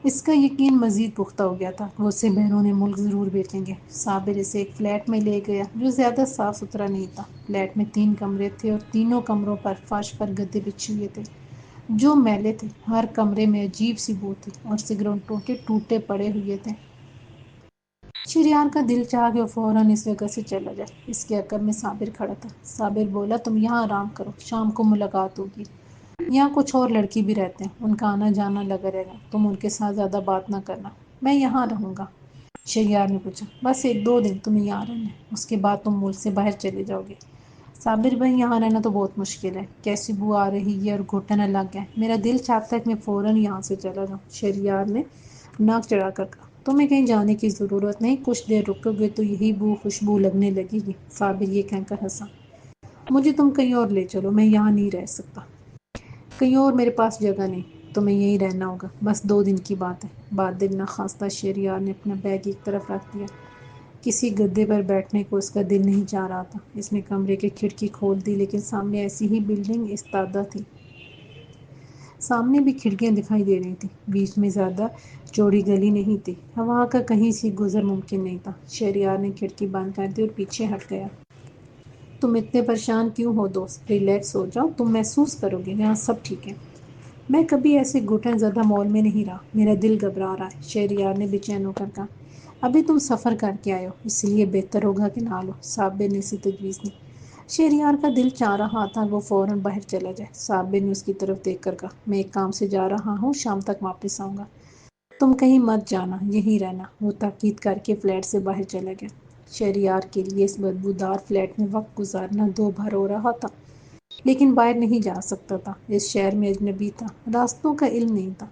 اس کا یقین مزید پختہ ہو گیا تھا کہ وہ اسے بیرون ملک ضرور بھیجیں گے۔ صابر اسے ایک فلیٹ میں لے گیا جو زیادہ صاف ستھرا نہیں تھا۔ فلیٹ میں 3 کمرے تھے اور تینوں کمروں پر فرش پر گدے بچھے ہوئے تھے جو میلے تھے۔ ہر کمرے میں عجیب سی بو تھی اور سگریٹوں کے ٹوٹے پڑے ہوئے تھے۔ شہریار کا دل چاہا کہ وہ فوراً اس جگہ سے چلا جائے۔ اس کے عقب میں صابر کھڑا تھا۔ صابر بولا، تم یہاں آرام کرو، شام کو ملاقات ہوگی۔ یہاں کچھ اور لڑکی بھی رہتے ہیں، ان کا آنا جانا لگا رہے گا، تم ان کے ساتھ زیادہ بات نہ کرنا۔ میں یہاں رہوں گا؟ شہریار نے پوچھا۔ بس 1-2 دن تمہیں یہاں رہنا ہے، اس کے بعد تم ملک سے باہر چلے جاؤ گے۔ صابر بھائی، یہاں رہنا تو بہت مشکل ہے، کیسی بو آ رہی ہے اور گھٹن لگ گیا ہے، میرا دل چاہتا ہے کہ میں فوراً یہاں سے چلا جاؤں۔ شہریار نے ناک چڑھا کر کہا، تمہیں کہیں جانے کی ضرورت نہیں، کچھ دیر رکو گے تو یہی خوشبو لگنے لگے گی۔ صابر یہ کہہ کر ہنسا۔ مجھے تم کہیں اور لے چلو، میں یہاں نہیں رہ سکتا۔ کہیں اور میرے پاس جگہ نہیں، تمہیں یہیں رہنا ہوگا، بس 2 دن کی بات ہے۔ بات دل نخواستہ شہریار نے اپنا بیگ ایک طرف رکھ دیا۔ کسی گدے پر بیٹھنے کو اس کا دل نہیں چاہ رہا تھا۔ اس نے کمرے کی کھڑکی کھول دی، لیکن سامنے ایسی ہی بلڈنگ استادہ تھی۔ سامنے بھی کھڑکیاں دکھائی دے رہی تھیں، بیچ میں زیادہ چوڑی گلی نہیں تھی، ہوا کا کہیں سے گزر ممکن نہیں تھا۔ شہریار نے کھڑکی بند کر دی اور پیچھے ہٹ گیا۔ تم اتنے پریشان کیوں ہو دوست؟ ریلیکس ہو جاؤ، تم محسوس کرو گے یہاں سب ٹھیک ہے۔ میں کبھی ایسے گھٹن زدہ ماحول میں نہیں رہا، میرا دل گھبرا رہا ہے۔ شہریار نے بے چین ہو کر کہا۔ ابھی تم سفر کر کے آئے ہو، اس لیے بہتر ہوگا کہ نہ لو، صابر نے اسے تجویز دی۔ شہریار کا دل چاہ رہا تھا وہ فوراً باہر چلا جائے۔ صابر نے اس کی طرف دیکھ کر کہا، میں ایک کام سے جا رہا ہوں، شام تک واپس آؤں گا، تم کہیں مت جانا، یہیں رہنا۔ وہ تاکید کر کے فلیٹ سے باہر چلا گیا۔ شہریار کے لیے اس بدبودار فلیٹ میں وقت گزارنا 2 بار ہو رہا تھا، لیکن باہر نہیں جا سکتا تھا۔ اس شہر میں اجنبی تھا، راستوں کا علم نہیں تھا۔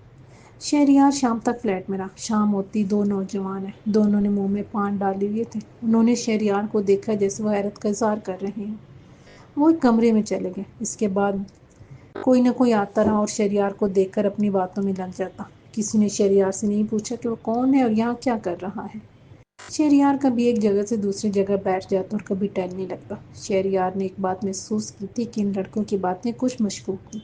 شہریار شام تک فلیٹ میں رہا۔ شام ہوتی 2 نوجوان ہیں، دونوں نے منہ میں پان ڈالے ہوئے تھے۔ انہوں نے شہریار کو دیکھا جیسے وہ حیرت کا اظہار کر رہے ہوں۔ وہ ایک کمرے میں چلے گئے۔ اس کے بعد کوئی نہ کوئی آتا رہا اور شہریار کو دیکھ کر اپنی باتوں میں لگ جاتا۔ کسی نے شہریار سے نہیں پوچھا کہ وہ کون ہے اور یہاں کیا کر رہا ہے۔ شہریار کبھی ایک جگہ سے دوسری جگہ بیٹھ جاتا اور کبھی ٹہلنے لگتا۔ شہریار نے ایک بات محسوس کی تھی کہ ان لڑکوں کی باتیں کچھ مشکوک تھیں،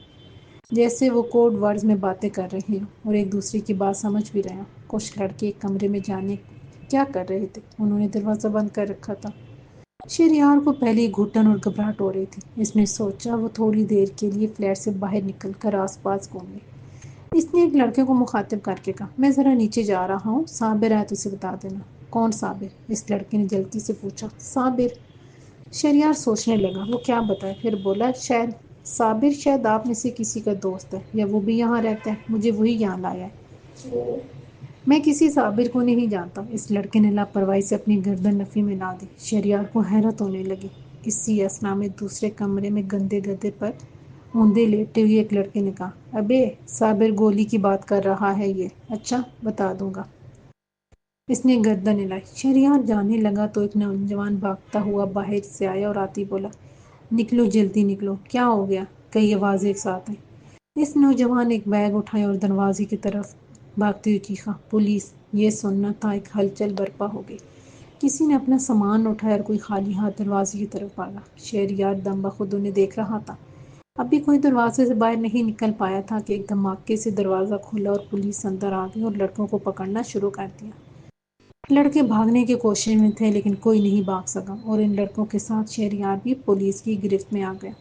جیسے وہ کوڈ ورڈز میں باتیں کر رہے ہوں اور ایک دوسرے کی بات سمجھ بھی رہے ہوں۔ کچھ لڑکے ایک کمرے میں جانے کیا کر رہے تھے، انہوں نے دروازہ بند کر رکھا تھا۔ شہریار کو پہلے ہی گھٹن اور گھبراہٹ ہو رہی تھی۔ اس نے سوچا وہ تھوڑی دیر کے لیے فلیٹ سے باہر نکل کر آس پاس گھوم لے۔ اس نے ایک لڑکے کو مخاطب کر کے کہا، میں ذرا نیچے جا رہا ہوں، صابر آئے تو اسے بتا دینا۔ کون صابر؟ اس لڑکے نے جلدی سے پوچھا۔ صابر؟ شہریار سوچنے لگا وہ کیا بتائے، پھر بولا، شاید صابر شاید آپ میں سے کسی کا دوست ہے، یا وہ بھی یہاں رہتا ہے، مجھے وہی یہاں لایا ہے۔ میں کسی صابر کو نہیں جانتا۔ اس لڑکے نے لاپرواہی سے اپنی گردن نفی میں لا دی۔ شہریار کو حیرت ہونے لگی۔ اسی اثنا میں دوسرے کمرے میں گندے گدے پر اوندے لیٹے ہوئے ایک لڑکے نے کہا، ابے صابر گولی کی بات کر رہا ہے یہ۔ اچھا، بتا دوں گا۔ اس نے گردن ہلائی۔ شہریار جانے لگا تو ایک نوجوان بھاگتا ہوا باہر سے آیا اور آتے ہی بولا، نکلو جلدی نکلو، کیا ہو گیا؟ کئی آوازیں ایک ساتھ آئیں۔ اس نوجوان نے ایک بیگ اٹھایا اور دروازے کی طرف بھاگتے ہوئے چیخا، پولیس! یہ سننا تھا ایک ہلچل برپا ہو گئی۔ کسی نے اپنا سامان اٹھایا اور کوئی خالی ہاتھ دروازے کی طرف بھاگا۔ شہریار دم بخود انہیں دیکھ رہا تھا۔ ابھی کوئی دروازے سے باہر نہیں نکل پایا تھا کہ ایک دھماکے سے دروازہ کھلا اور پولیس اندر آ گئی اور لڑکوں کو پکڑنا شروع کر دیا۔ لڑکے بھاگنے کی کوشش میں تھے لیکن کوئی نہیں بھاگ سکا اور ان لڑکوں کے ساتھ شہریار بھی پولیس کی گرفت میں آ گیا۔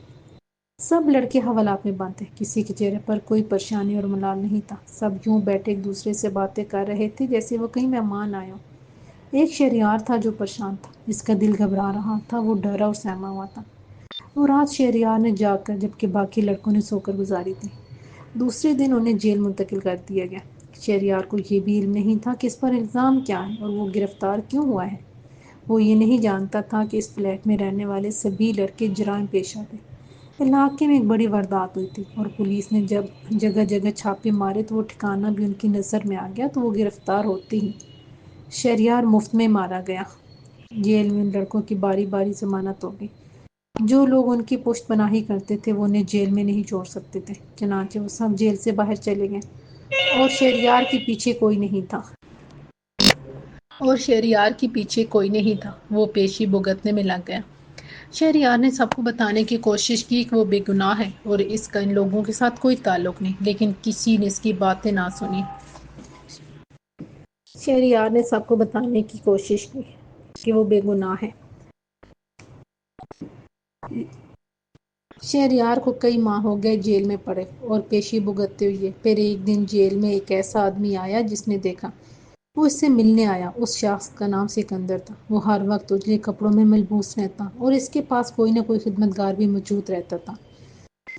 سب لڑکے حوالات میں بند تھے، کسی کے چہرے پر کوئی پریشانی اور ملال نہیں تھا۔ سب یوں بیٹھے ایک دوسرے سے باتیں کر رہے تھے جیسے وہ کہیں مہمان آئے ہوں۔ ایک شہریار تھا جو پریشان تھا، اس کا دل گھبرا رہا تھا، وہ ڈرا اور سہما ہوا تھا۔ وہ رات شہریار نے جاگ کر جبکہ باقی لڑکوں نے سو کر گزاری تھی۔ دوسرے دن انہیں جیل منتقل کر دیا گیا۔ شہریار کو یہ بھی علم نہیں تھا کہ اس پر الزام کیا ہے اور وہ گرفتار کیوں ہوا ہے۔ وہ یہ نہیں جانتا تھا کہ اس فلیٹ میں رہنے والے سبھی لڑکے جرائم پیشہ تھے۔ علاقے میں ایک بڑی واردات ہوئی تھی اور پولیس نے جب جگہ جگہ چھاپے مارے تو وہ ٹھکانہ بھی ان کی نظر میں آ گیا تو وہ گرفتار ہوتے ہی شہریار مفت میں مارا گیا۔ جیل میں ان لڑکوں کی باری باری ضمانت ہو گئی۔ جو لوگ ان کی پشت پناہی کرتے تھے وہ انہیں جیل میں نہیں چھوڑ سکتے تھے، چنانچہ وہ سب جیل سے باہر چلے گئے اور شہریار کے پیچھے کوئی نہیں تھا۔ وہ پیشی بھگتنے میں لگ گیا۔ شہریار نے سب کو بتانے کی کوشش کی کہ وہ بے گناہ ہے اور اس کا ان لوگوں کے ساتھ کوئی تعلق نہیں، لیکن کسی نے اس کی باتیں نہ سنی۔ شہریار نے سب کو بتانے کی کوشش کی کہ وہ بے گناہ ہے۔ شہریار کو کئی ماہ ہو گئے جیل میں پڑے اور پیشی بھگتتے ہوئے۔ پھر ایک دن جیل میں ایک ایسا آدمی آیا جس نے دیکھا۔ وہ اس سے ملنے آیا۔ اس شخص کا نام سکندر تھا۔ وہ ہر وقت اجلے کپڑوں میں ملبوس رہتا اور اس کے پاس کوئی نہ کوئی خدمتگار بھی موجود رہتا تھا۔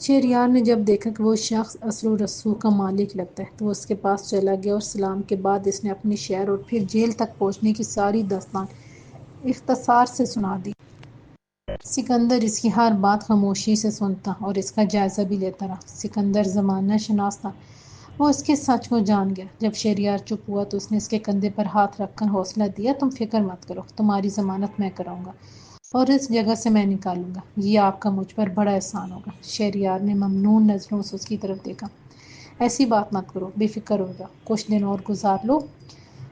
شہریار نے جب دیکھا کہ وہ شخص اثر و رسوخ کا مالک لگتا ہے تو وہ اس کے پاس چلا گیا اور سلام کے بعد اس نے اپنی شہر اور پھر جیل تک پہنچنے کی ساری داستان اختصار سے سنا دی۔ سکندر اس کی ہر بات خاموشی سے سنتا اور اس کا جائزہ بھی لیتا رہا۔ سکندر زمانہ شناس تھا، وہ اس کے سچ کو جان گیا۔ جب شہریار چپ ہوا تو اس نے اس کے کندھے پر ہاتھ رکھ کر حوصلہ دیا، تم فکر مت کرو، تمہاری ضمانت میں کراؤں گا اور اس جگہ سے میں نکالوں گا، یہ آپ کا مجھ پر بڑا احسان ہوگا۔ شہریار نے ممنون نظروں سے اس کی طرف دیکھا۔ ایسی بات مت کرو، بے فکر ہو جاؤ، کچھ دن اور گزار لو،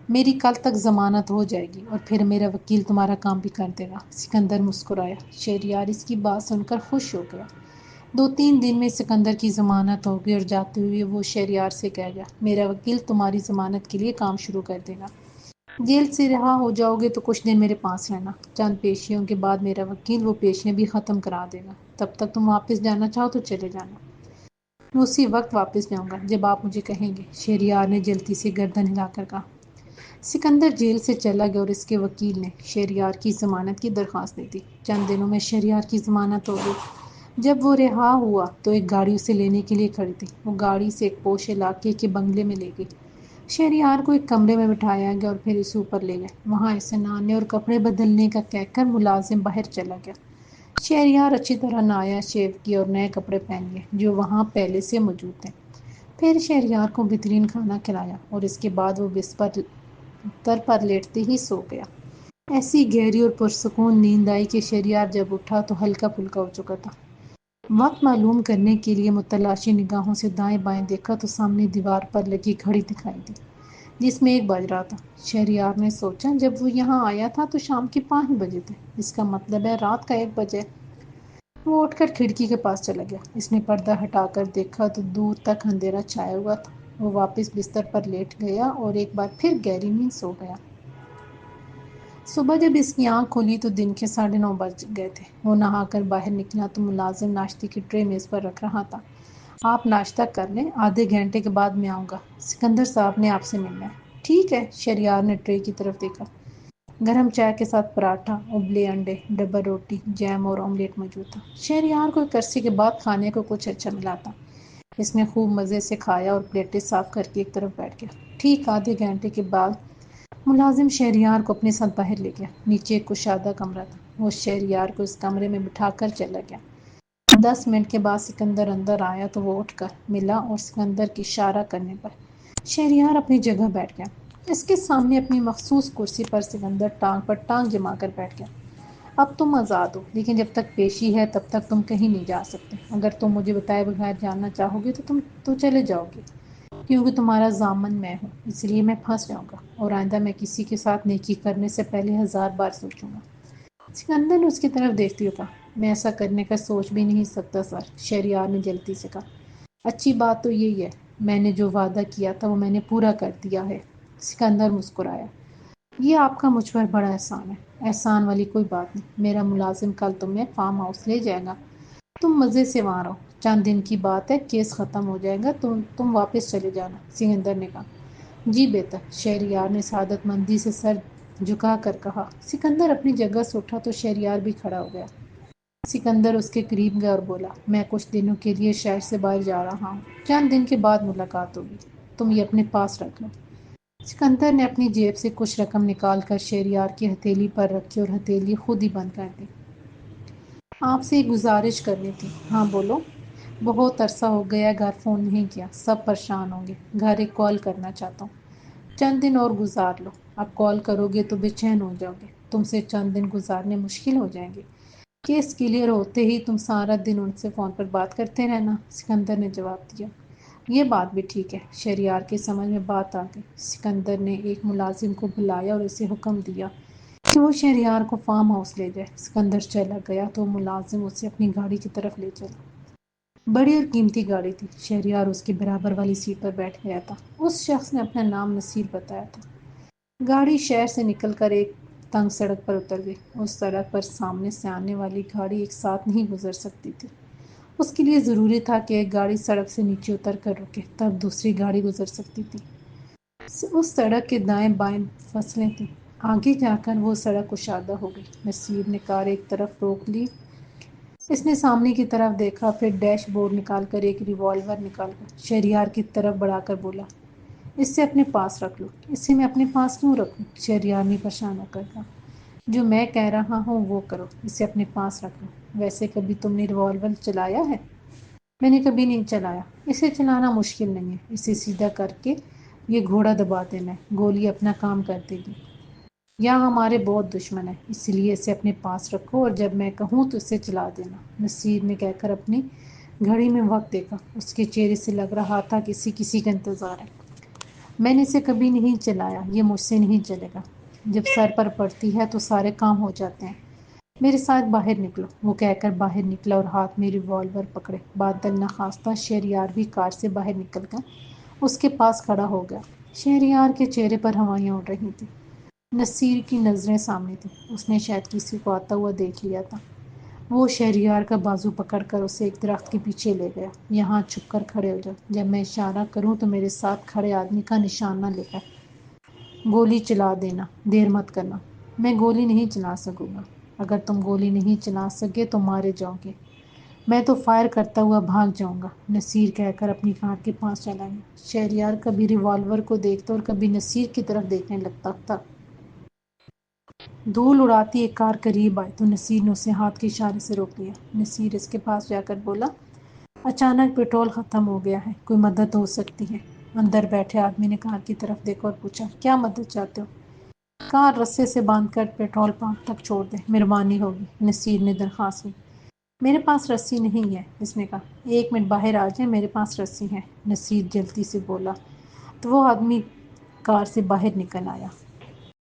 میری کل تک ضمانت ہو جائے گی اور پھر میرا وکیل تمہارا کام بھی کر دے گا۔ سکندر مسکرایا۔ شہریار اس کی بات سن کر خوش ہو گیا۔ 2-3 دن میں سکندر کی ضمانت ہو گئی اور جاتے ہوئے وہ شہریار سے کہہ گیا، میرا وکیل تمہاری ضمانت کے لیے کام شروع کر دے گا۔ جیل سے رہا ہو جاؤ گے تو کچھ دن میرے پاس رہنا، چند پیشیوں کے بعد میرا وکیل وہ پیشیاں بھی ختم کرا دے گا، تب تک تم واپس جانا چاہو تو چلے جانا، میں اسی وقت واپس جاؤں گا جب آپ مجھے کہیں گے۔ شہریار نے جلدی سے گردن ہلا کر کہا۔ سکندر جیل سے چلا گیا اور اس کے وکیل نے شہریار کی ضمانت کی درخواست دے دی۔ چند دنوں میں شہریار کی ضمانت ہو گئی۔ جب وہ رہا ہوا تو ایک گاڑی اسے لینے کے لیے کھڑی تھی۔ وہ گاڑی سے ایک پوش علاقے کے بنگلے میں لے گئی۔ شہریار کو ایک کمرے میں بٹھایا گیا اور پھر اسے اوپر لے گئے۔ وہاں اسے نہانے اور کپڑے بدلنے کا کہہ کر ملازم باہر چلا گیا۔ شہریار اچھی طرح نہایا، شیو کیا اور نئے کپڑے پہن لیے جو وہاں پہلے سے موجود تھے۔ پھر شہریار کو بہترین کھانا کھلایا اور اس کے بعد وہ بستر پر لیٹتے ہی سو گیا۔ ایسی گہری اور پرسکون نیند آئی کہ شہریار جب اٹھا تو ہلکا پھلکا ہو چکا تھا۔ وقت معلوم کرنے کے لیے متلاشی نگاہوں سے دائیں بائیں دیکھا تو سامنے دیوار پر لگی گھڑی دکھائی دی جس میں 1 بج رہا تھا۔ شہریار نے سوچا، جب وہ یہاں آیا تھا تو شام کے 5 بجے تھے، اس کا مطلب ہے رات کا 1 بجے۔ وہ اٹھ کر کھڑکی کے پاس چلا گیا۔ اس نے پردہ ہٹا کر دیکھا تو دور تک اندھیرا چھایا ہوا تھا۔ وہ واپس بستر پر لیٹ گیا اور ایک بار پھر گہری نیند سو گیا۔ صبح جب اس کی آنکھ کھلی تو دن کے 9:30 بج گئے تھے۔ وہ نہا کر باہر نکلا تو ملازم ناشتے کی ٹرے میز پر رکھ رہا تھا۔ آپ ناشتہ کر لیں، آدھے گھنٹے کے بعد میں آؤں گا، سکندر صاحب نے آپ سے ملنا ہے۔ ٹھیک ہے، شہریار نے ٹرے کی طرف دیکھا۔ گرم چائے کے ساتھ پراٹھا، ابلے انڈے، ڈبل روٹی، جیم اور آملیٹ موجود تھا۔ شہریار کو ایک عرصے کے بعد کھانے کو کچھ اچھا ملا تھا۔ اس نے خوب مزے سے کھایا اور پلیٹیں صاف کر کے ایک طرف بیٹھ گیا۔ ٹھیک آدھے گھنٹے کے بعد ملازم شہریار کو اپنے ساتھ باہر لے گیا۔ نیچے ایک کشادہ کمرہ تھا۔ وہ شہریار کو اس کمرے میں بٹھا کر چلا گیا۔ 10 منٹ کے بعد سکندر اندر آیا تو وہ اٹھ کر ملا اور سکندر کے اشارہ کرنے پر شہریار اپنی جگہ بیٹھ گیا۔ اس کے سامنے اپنی مخصوص کرسی پر سکندر ٹانگ پر ٹانگ جما کر بیٹھ گیا۔ اب تم آزاد ہو، لیکن جب تک پیشی ہے تب تک تم کہیں نہیں جا سکتے۔ اگر تم مجھے بتائے بغیر جاننا چاہو گے تو تم تو چلے جاؤ گے، کیونکہ تمہارا ضامن میں ہوں، اس لیے میں پھنس جاؤں گا اور آئندہ میں کسی کے ساتھ نیکی کرنے سے پہلے 1000 بار سوچوں گا۔ سکندر نے اس کی طرف دیکھتی ہوئی کہا، میں ایسا کرنے کا سوچ بھی نہیں سکتا سر، شہریار نے جلدی سے کہا۔ اچھی بات تو یہی ہے، میں نے جو وعدہ کیا تھا وہ میں نے پورا کر دیا ہے۔ سکندر مسکرایا۔ یہ آپ کا مجھ پر بڑا احسان ہے۔ احسان والی کوئی بات نہیں، میرا ملازم کل تمہیں فارم ہاؤس لے جائے گا، تم مزے سے وہاں رہو، چند دن کی بات ہے، کیس ختم ہو جائے گا، تم واپس چلے جانا۔ سکندر نے کہا، جی بہتر، شہریار نے سعادت مندی سے سر جھکا کر کہا۔ سکندر اپنی جگہ سے اٹھا تو شہریار بھی کھڑا ہو گیا۔ سکندر اس کے قریب گیا اور بولا، میں کچھ دنوں کے لیے شہر سے باہر جا رہا ہوں، چند دن کے بعد ملاقات ہوگی، تم یہ اپنے پاس رکھ لو۔ سکندر نے اپنی جیب سے کچھ رقم نکال کر شہریار کی ہتھیلی پر رکھی اور ہتھیلی خود ہی بند کر دی۔ آپ سے ایک گزارش کرنی تھی۔ ہاں بولو۔ بہت عرصہ ہو گیا گھر فون نہیں کیا، سب پریشان ہوں گے، گھر ایک کال کرنا چاہتا ہوں، چند دن اور گزار لو، اب کال کرو گے تو بے چین ہو جاؤ گے، تم سے چند دن گزارنے مشکل ہو جائیں گے، کیس کلیئر ہوتے ہی تم سارا دن ان سے فون پر بات کرتے رہنا۔ سکندر نے جواب دیا۔ یہ بات بھی ٹھیک ہے۔ شہریار کی سمجھ میں بات آ گئی۔ سکندر نے ایک ملازم کو بلایا اور اسے حکم دیا کہ وہ شہریار کو فارم ہاؤس لے جائے۔ سکندر چلا گیا تو ملازم اسے اپنی گاڑی کی طرف لے چلا۔ بڑی اور قیمتی گاڑی تھی، شہریار اس کی برابر والی سیٹ پر بیٹھ گیا تھا۔ اس شخص نے اپنا نام نصیر بتایا تھا۔ گاڑی شہر سے نکل کر ایک تنگ سڑک پر اتر گئی۔ اس سڑک پر سامنے سے آنے والی گاڑی ایک ساتھ نہیں گزر سکتی تھی، اس کے لیے ضروری تھا کہ ایک گاڑی سڑک سے نیچے اتر کر رکے، تب دوسری گاڑی گزر سکتی تھی۔ اس سڑک کے دائیں بائیں فصلیں تھیں، آگے جا کر وہ سڑک کشادہ ہو گئی۔ نصیر نے کار ایک طرف روک لی، اس نے سامنے کی طرف دیکھا، پھر ڈیش بورڈ نکال کر ایک ریوالور نکال کر شہریار کی طرف بڑھا کر بولا، اسے اپنے پاس رکھ لو۔ اسے میں اپنے پاس کیوں رکھوں؟ شہریار نے پریشان ہو کر کہا، جو میں کہہ رہا ہوں وہ کرو، اسے اپنے پاس رکھ لو۔ ویسے کبھی تم نے ریوالور چلایا ہے؟ میں نے کبھی نہیں چلایا۔ اسے چلانا مشکل نہیں ہے، اسے سیدھا کر کے یہ گھوڑا دبا دینا ہے، گولی اپنا کام کر دے گی۔ یہاں ہمارے بہت دشمن ہیں، اس لیے اسے اپنے پاس رکھو اور جب میں کہوں تو اسے چلا دینا۔ نصیر نے کہہ کر اپنی گھڑی میں وقت دیکھا، اس کے چہرے سے لگ رہا تھا کہ کسی کا انتظار ہے۔ میں نے اسے کبھی نہیں چلایا، یہ مجھ سے نہیں چلے گا، جب سر پر پڑتی ہے تو سارے کام ہو جاتے ہیں، میرے ساتھ باہر نکلو۔ وہ کہہ کر باہر نکلا اور ہاتھ میں ریوالور پکڑے بادل نخواستہ شہریار بھی کار سے باہر نکل کر اس کے پاس کھڑا ہو گیا۔ شہریار کے چہرے پر ہوائیاں اڑ رہی تھیں۔ نصیر کی نظریں سامنے تھیں، اس نے شاید کسی کو آتا ہوا دیکھ لیا تھا۔ وہ شہریار کا بازو پکڑ کر اسے ایک درخت کے پیچھے لے گیا۔ یہاں چھپ کر کھڑے ہو جاؤ، جب میں اشارہ کروں تو میرے ساتھ کھڑے آدمی کا نشان نہ لے کر گولی چلا دینا، دیر مت کرنا۔ میں گولی نہیں چلا سکوں گا۔ اگر تم گولی نہیں چلا سکے تو مارے جاؤ گے، میں تو فائر کرتا ہوا بھاگ جاؤں گا، نصیر کہہ کر اپنی کار کے پاس چلا گیا۔ شہریار کبھی ریوالور کو دیکھتا اور کبھی نصیر کی طرف دیکھنے لگتا تھا۔ دھول اڑاتی ایک کار قریب آئی تو نصیر نے اسے ہاتھ کے اشارے سے روک لیا۔ نصیر اس کے پاس جا کر بولا، اچانک پیٹرول ختم ہو گیا ہے، کوئی مدد ہو سکتی ہے؟ اندر بیٹھے آدمی نے کار کی طرف دیکھا اور پوچھا، کیا مدد چاہتے ہو؟ کار رسے سے باندھ کر پیٹرول پمپ تک چھوڑ دیں، مہربانی ہوگی، نصیر نے درخواست کی۔ میرے پاس رسی نہیں ہے، اس نے کہا۔ 1 منٹ باہر آ جائیں، میرے پاس رسی ہے، نصیر جلدی سے بولا۔ تو وہ آدمی کار سے باہر نکل آیا۔